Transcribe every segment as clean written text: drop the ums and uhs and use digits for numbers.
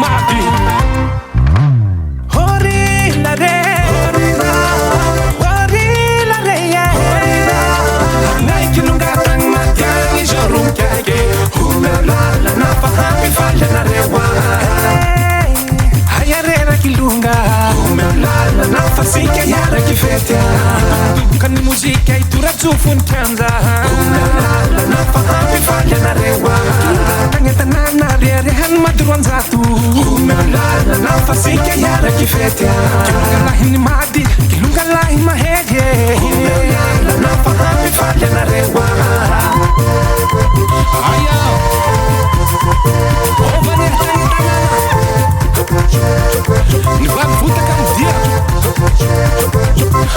maty horilare horilare anaiky nongatagny matiagny zao ronkake homelala nafahampy falanarewa ayareraky longa homelala nafasika iaraky fetya kany mozika itorajofony kanja homelala nafahampy falanarewa tagnetanana rerehany madiroanjato homelala nafasika iaraky fetya kilongalahy mady kilongalahy mahege homelala nafahampy falanarewa aya nivavutaka mdia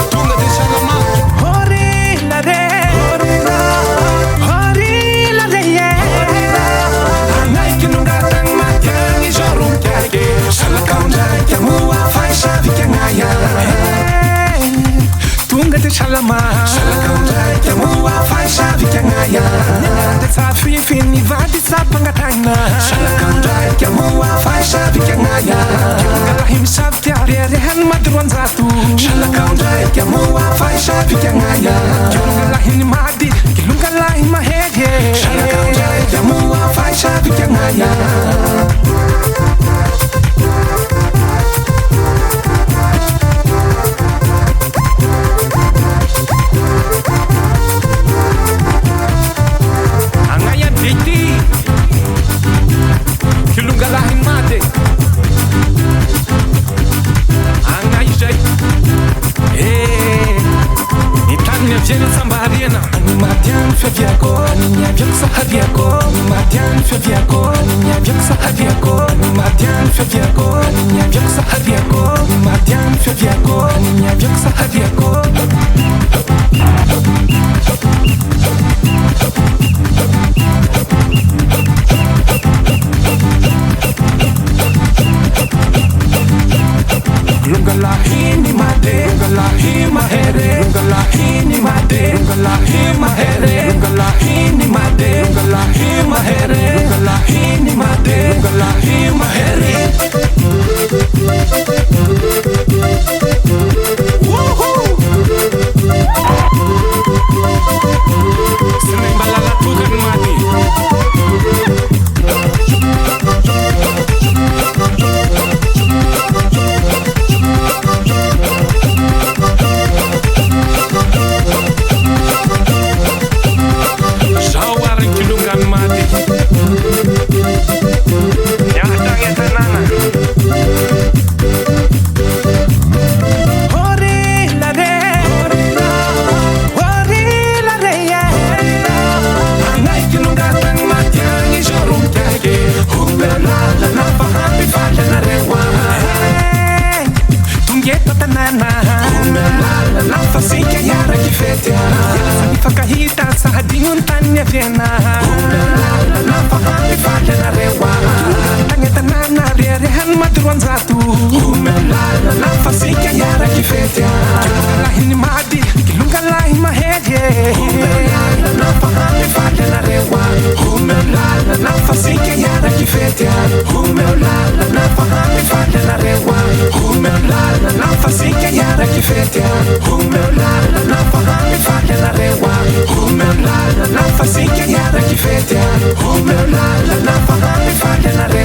tonga de salama horilare horilare anaiky nongatagny matiagny zao ronkake salakaondraiky amoa faisavika agnaya tonga de salama salakaondraiky amoa faisavika agnaya de tsafifiny vady tsapangatagna salakaondraiky amoa faisavika agnaya kilongalahy misavika rerehany madiroanjato salakaondraiky amoa faisavika agnaya kilongalahy mady kilongalahy mahege salakaondraiky amoa faisavika agnaya kilongalahy mady agnay zay nitany avyana sambahariana any madiany fiaviako any aviako sahariako any madiany fiaviako any aviako sahariako any madiany fiaviako any aviako sahariako any madiany fiaviako any aviako sahariako lungalahini made lungalahini mahere lungalahini made lungalahini mahere lungalahini made lungalahini mahere lungalahini made lungalahini mahere Sinimbalala tugan mati Zawarin kilungan mati Nyahtang yatanana horilare horilare anay kilungatang matiangi zorumkake humelala nafahampy falanarewa tungeto tanana humelala nafasika iaraky fetya fakahita sahadignon tany aviana humelala nafahampy falanarewa tagnetanana rerehany madiroanjato humelala nafasika iaraky fetya kilongalahy mady kilongalahy mahege humelala nafahampy falanarewa humelala nafasika iaraky fetya humelala nafahampy falanarewa humelala nafasika iaraky fetya humelala nafahampy falanarewa humelala nafasika iaraky fetya humelala nafahampy falanarewa